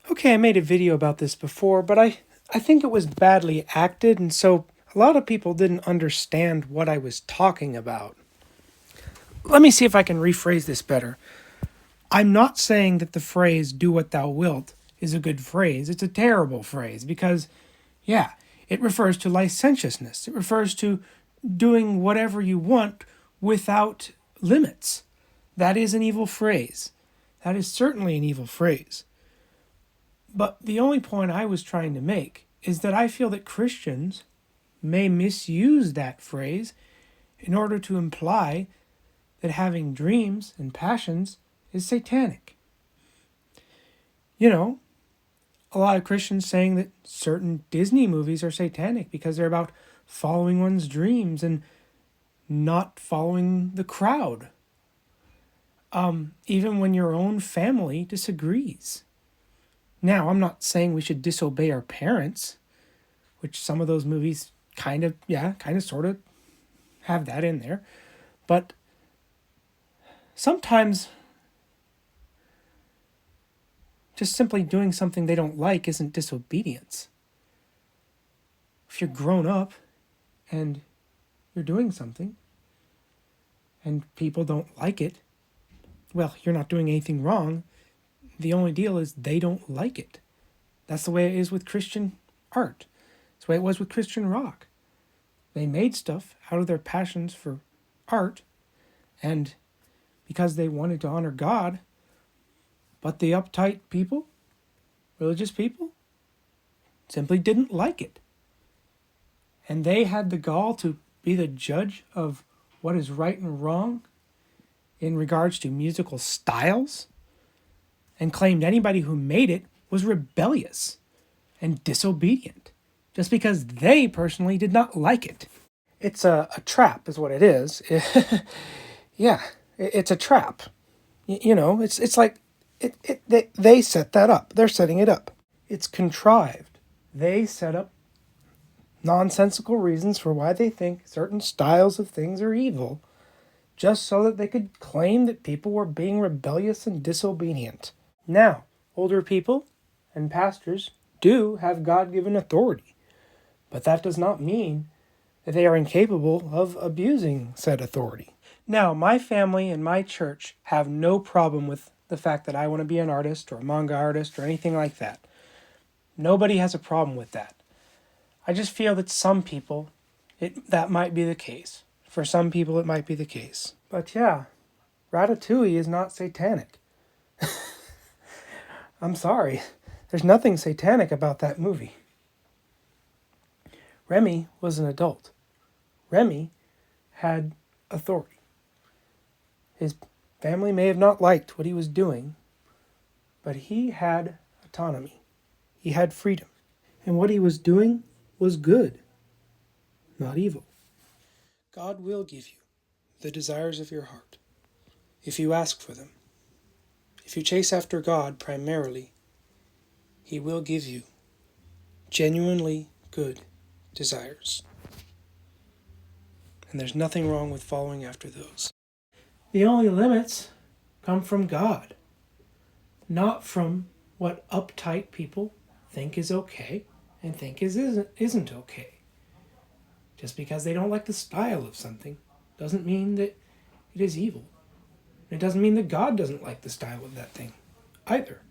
Okay, I made a video about this before, but I think it was badly acted, and so a lot of people didn't understand what I was talking about. Let me see if I can rephrase this better. I'm not saying that the phrase, do what thou wilt, is a good phrase. It's a terrible phrase because, yeah, it refers to licentiousness. It refers to doing whatever you want without limits. That is an evil phrase. That is certainly an evil phrase. But the only point I was trying to make is that I feel that Christians may misuse that phrase in order to imply that having dreams and passions is satanic. You know, a lot of Christians saying that certain Disney movies are satanic because they're about following one's dreams and not following the crowd. Even when your own family disagrees. Now, I'm not saying we should disobey our parents, which some of those movies kind of sort of have that in there. But sometimes just simply doing something they don't like isn't disobedience. If you're grown up and you're doing something and people don't like it, well, you're not doing anything wrong. The only deal is they don't like it. That's the way it is with Christian art. That's the way it was with Christian rock. They made stuff out of their passions for art, and because they wanted to honor God, but the uptight people, religious people, simply didn't like it. And they had the gall to be the judge of what is right and wrong in regards to musical styles, and claimed anybody who made it was rebellious and disobedient just because they personally did not like it. It's a trap is what it is. Yeah, it's a trap. It's like they set that up. They're setting it up. It's contrived. They set up nonsensical reasons for why they think certain styles of things are evil, just so that they could claim that people were being rebellious and disobedient. Now, older people and pastors do have God-given authority, but that does not mean that they are incapable of abusing said authority. Now, my family and my church have no problem with the fact that I want to be an artist or a manga artist or anything like that. Nobody has a problem with that. I just feel that some people, that might be the case. For some people, it might be the case. But yeah, Ratatouille is not satanic. I'm sorry. There's nothing satanic about that movie. Remy was an adult. Remy had authority. His family may have not liked what he was doing, but he had autonomy. He had freedom. And what he was doing was good, not evil. God will give you the desires of your heart if you ask for them. If you chase after God primarily, He will give you genuinely good desires. And there's nothing wrong with following after those. The only limits come from God, not from what uptight people think is okay and think isn't okay. Just because they don't like the style of something doesn't mean that it is evil. It doesn't mean that God doesn't like the style of that thing either.